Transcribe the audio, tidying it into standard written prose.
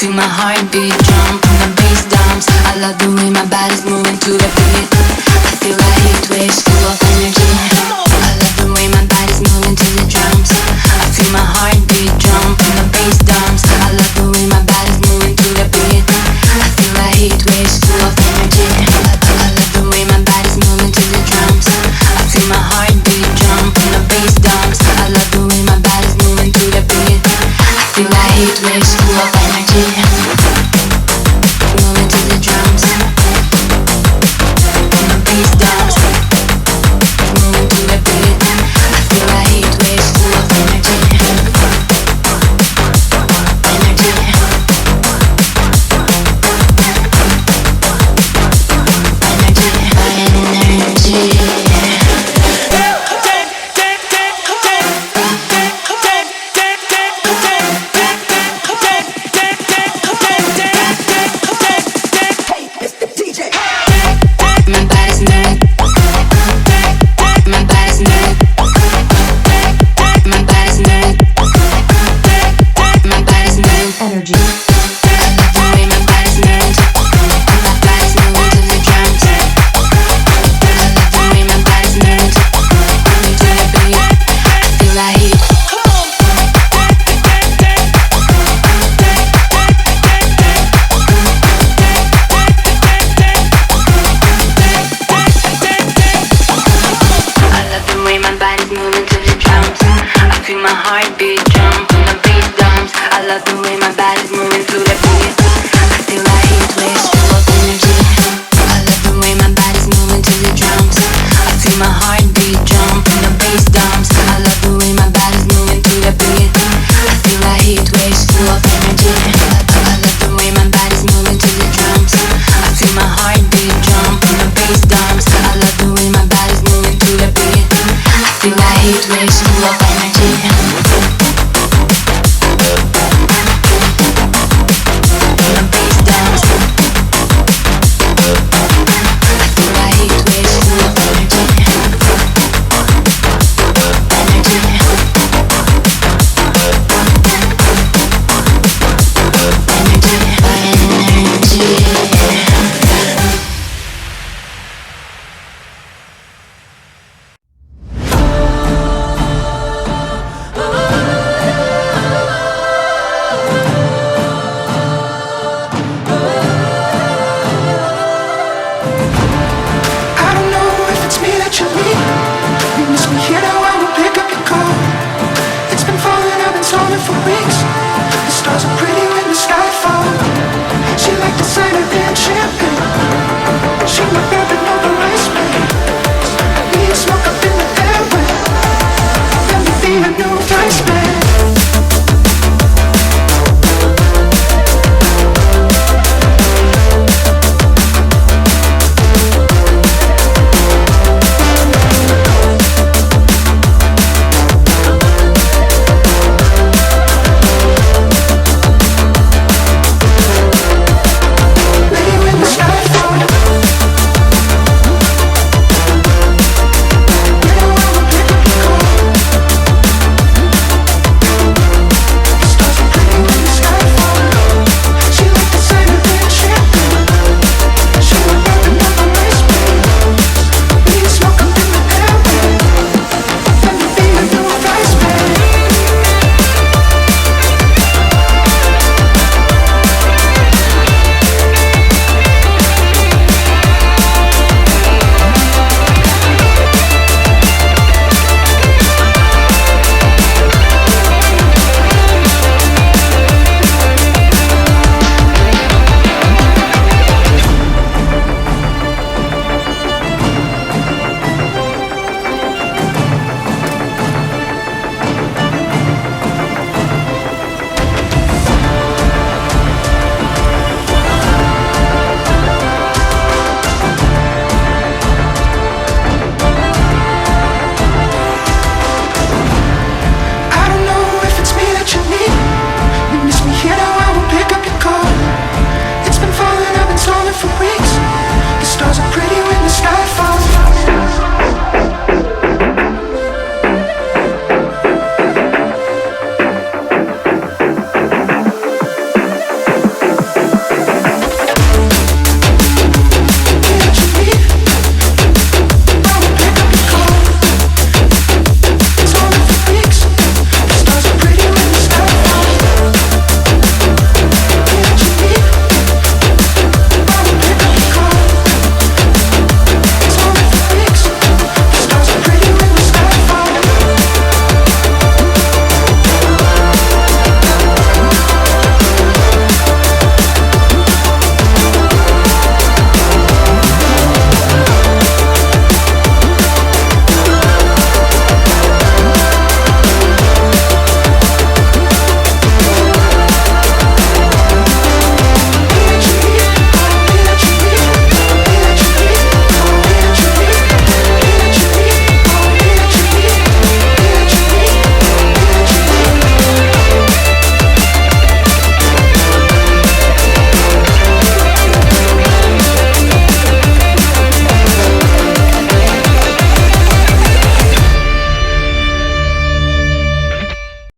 feel my heartbeat jump when the bass dumps. I love the way my body's moving to the beat. I feel like heat waves full of energy. I love the way my body's moving to the drums. I feel my heartbeat jump when the bass dumps. I love the way my body's moving to the beat. I feel like heat waves full of energy. I love the way my body's moving to the drums. I feel my heartbeat jump when the bass dumps. I love the way my body's moving to the beat. I feel like heat waves full of energy. Moving to the drums. When the bass dumps. Moving to the beat. I feel like heat waves full of energy. Energy. Energy.